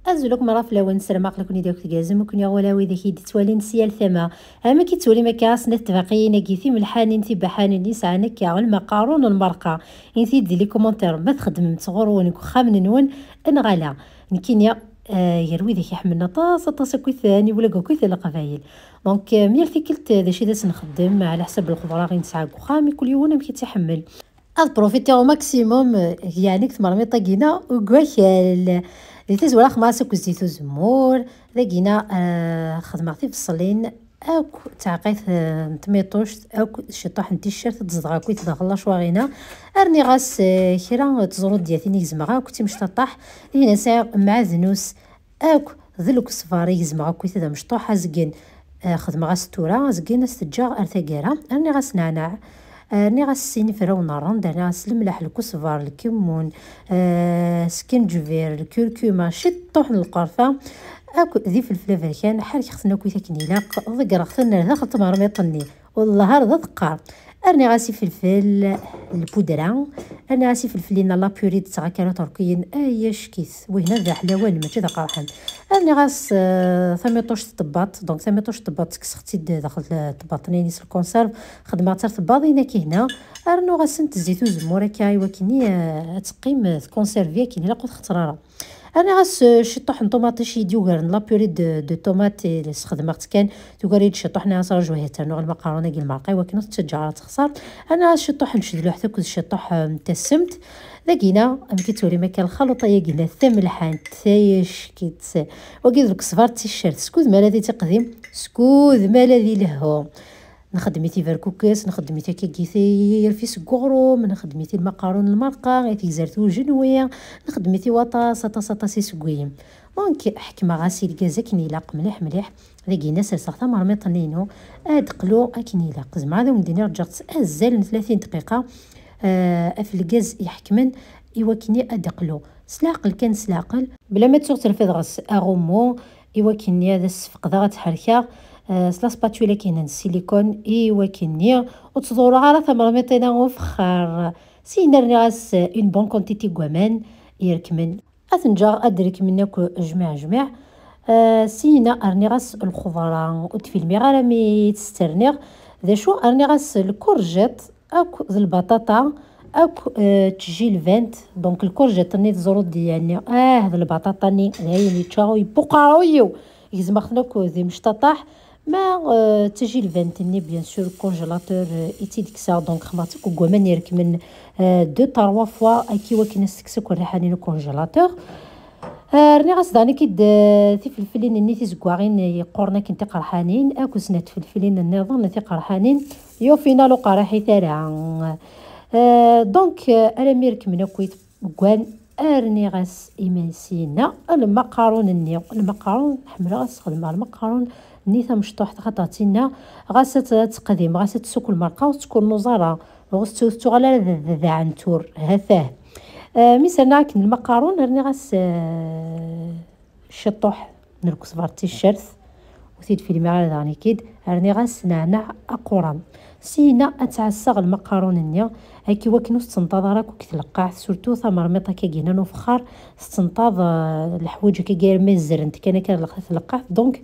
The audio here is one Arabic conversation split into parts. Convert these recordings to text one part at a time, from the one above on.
ازولك مرة فلاون سرماق لكوني داك تقازم وكوني غولاوي ذاك يدي توالين سيال ثما اما كي تولي ما كاس نتفقين كيثي ملحانين تي بحانين لي ساعنا كاع المقارون والمرقه انتي دير لي كومونتير ما تخدم تغرون خامن نون انغلا نكينيا يروي ذاك يحملنا طاسه كوي ثاني ولا كوي ثاني القبايل دونك ميال فيكلت ذا شي داس نخدم على حسب الخضره غير نسعى خامي كل يوم مكي تحمل بروفيتي او ماكسيموم يعني كتمرمي طاقينا وكواش اللي تزولا خماسك وزيتو زمور لقينا خدمتي في الصلين اكو تعقيت نتميطوش اكو شطوح نتيشيرت تزدغا كويت داخلا شواغينا ارني غاس كيرا تزرود ديالتي زمغا كنتي مشطاح هنا ساعه مع ذنوس اكو ذلك صفاري زمغا كويت دا مشطوحه زكين خدمه غاس تورا زكين استجا ارثاكيرا ارني غاس نعناع راني غاسيني فراو نارون درنا غاس الملح الكزبر الكمون سكنجبير الكركومه شطوح القرفه اكل ذي فلفله فركان حال خصنا كويتا كنيلا ضقر خصنا داخل تمرميطني والله هذا ذقار ارني غاسي فلفل البودره ارني غاسي فلفلين لا بوري تاع كانوا تركيين اياش كيس وهنا ذا حلاوه ماشي ذا قرحان ارني غاس ثميطوش طباط دونك ثميطوش طباط كسختي داخل الطباطنين نيس الكونسيرف خدمه تاع طباطينا كي هنا ارنو غاس نتزيتو زموره كاي وكني تقيم كونسيرفيا كي لا قد خطراره انا غاس شطوح طوماطيش يديوغرن لا بوري دو طوماط اللي استخدمت كان توغريد شطوحنا صار جوهيتها نوع المقارونه كي المرقه ولكن تشجع تخسر انا شطوح نشدلو حتى كل شطوح نتاع السمت لقينا كي تولي مكان الخلطه يقينا ثملحان تايش كيت وكيد الكسفار تيشيرت سكوذ مالذي تقديم سكوذ مالذي لهو نخدميتي فيركوكاس نخدميتي كيكيثير في سكورو نخدميتي المقارون المرقه غيتي زرتو جنويه نخدميتي طاسي سكويم دونك حكمه غاسيل كازاكني لاق مليح مليح لقينا سلسله مرميط نينو ادقلو اكني لاق زعما هذا مديني رجعت ازال 30 دقيقه في الغاز يحكمن ايوا كني ادقلو سلاقل كان سلاقل بلا ما تسوق ترفد غاس اغومو ايوا كني هذا السفق ضغط حركه سلا سباتولا كاينه السيليكون ايوا كنيه وتصوروا على ثمرميطينا وفخار سينا راس اون بون كونتيتي كوامان يركمن اثنجا ادرك منك جمع سينا ارني غاس الخضره وتفيلمي غير مي تسترنيغ ذا شو ارني غاس الكورجيت اكو البطاطا اكو تجي الفانت دونك الكورجيت ني تزرد يعني هذا البطاطا ني هاي تشاو يبقاويو يزمخناكو ذي مشططاح ما تجي الفانتيني بيان سور كونجيلاتور ايتيديك سا دونك خماتك وكمان يرك من دو تروا فوا اكي وكنا نستكسك وريحانين كونجيلاتور راني غاصداني كيد تي فلفلين نيتي زكواغين يقورنا كنتي قرحانين اكو سنات فلفلين النظام نتي قرحانين يو فينالو قراحي ثارا دونك انا ميرك من كويت كوان ارني غاس ايمانسينا المقارون حمرا غاس خدم المقارون نيثا مشطوح خطاتينا غاس تقديم غاس تسوق المرقه وتكون نزاره غاس تو على ذا عنتور هثاه مثلا كن المقارون راني غاس شطوح نركز فارتي الشرث وثيد في المعال راني كيد راني غاس نعناع اقوران سينا اتعسق المقارون النيا هاكي وكنو تنتظرك وكتلقاع سورتو ثمر ميطا كيجينا نو فخار تنتظر الحوايج كي مزر انت كان تلقاع دونك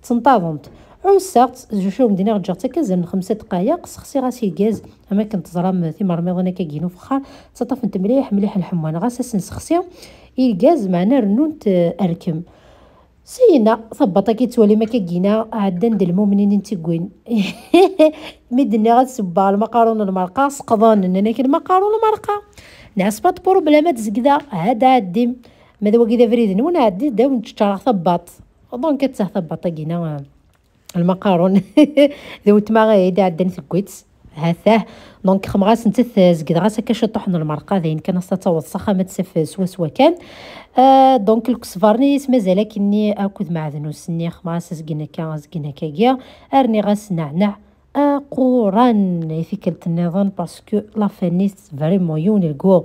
تنتظمت عسات شو مدينا رجعت كازن 5 دقائق سخسي غاسي الغاز اما كنت زرام ثمر ميضنا كيجينو فخار تطف انت مليح الحموانه غاس نسخسي الغاز معنا رنونت اركم سينا ثبطا كي تولي ما كيجينا عاد ندلمو منين انت كوين مدني غتسبا المقارون المرقه سقضان اننا كاين المقارون المرقه نعس بور بلا ما تزكدا هذا عديم ماذا وكذا فريد نون عدي داو نشرح ثباط دونك كتسه ثباطا كينا المقارون ذو تما غايدا عدني ثكويت هاثاه دونك خمغاس نتث زكدا غاس كشطحن المرقه ذين كان توسخه ما تسف سوا كان دونك الكسفارني مازال كني اكل معدنوس ني خمغاس زكنا كاكيا ارني غاس نعناع قوران فكرة النظام باسكو لا فانيس فريمون يوني الكو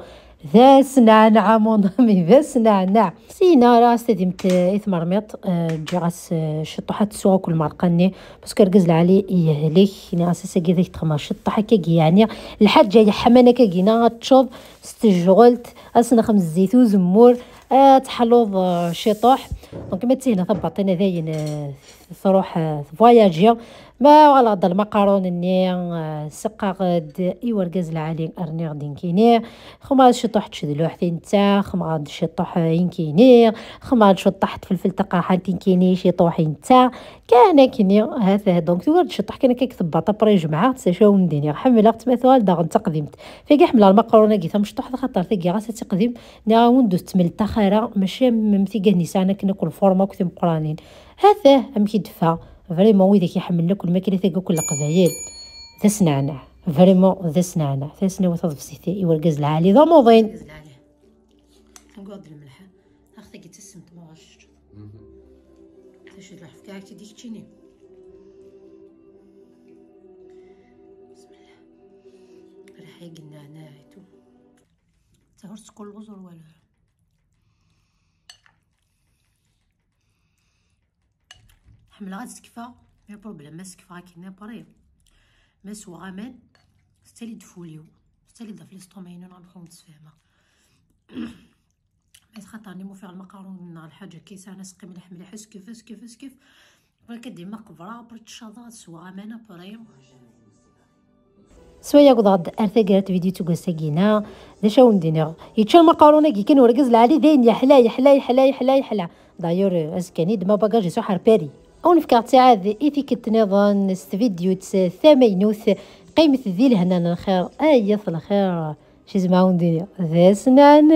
ذا سنعنع مونامي ذا سنعنع سينا راس تديمت إثمرميط جاس شطوحات سوا كل مرقني باسكو ركز علي يهلك يعني اساسا كي ذيك تخما شطحه كي يعني الحاجه حمانه كينا تشوف استجغلت اسنا 5 زيتو زمور تحلوض شطوح. دونك ما تسهل ثبط انا ذاين تروح فواياجيا ما على غدا المقارون ني سقا غد ورقاز العالي ارني غادي كيني خما شطوح تشدلو حتى نتا خما غاد شطوح ينكيني خما غاد شطحت فلفل تقاحه كيني شطوح نتا كان كيني هذا. دونك تورد شطح كان كيكثبط ابري جمعه تساشاو نديني حمله تمثال داغن تقدمت في حمل المقرونه كي مشطوح خاطر ثقي غا تقدم نا وندوز تمل تاخيره ماشي ممتي كاع نسانا كناكل فورما كنت مقرانين هذا ام كيدفا فريمون ويدا كيحمل لك الماكله ثقه كل قبايل ذا سنعنع فريمون ذا سنعنع ثاسنا وتضفسيتي ورقاز العالي ذا موضين نقعد الملح اختي كي تسمت ما غاش تشد الحف كاع ديك تشيني بسم الله ريحه النعناع تو تهرس كل غزر ولا حمل غاد سكفا مي بروبليم ما سكفا كينا بري ما سوا غامان ستالي دفوليو ستالي دا في ليستومين انا نروحو نتفاهمه ما خاطرني مو فيها المقارون الحاجه كيسه انا سقي مليح مليح سكف كدي ما قبره برد الشاطات سوا غامان بري سويا قضاد ارثقرت فيديو تو ساكينا دا شاو ندير يتشا المقارونه كي كان ورقز العالي داين يحلا دايور اسكاني دما باكاجي سو حرباري او نفكر تعاد ايتي كتنظن فيديو ثمينوث قيمه ذي لهنا الخير اي الخير شي زعما ندير ذا سنان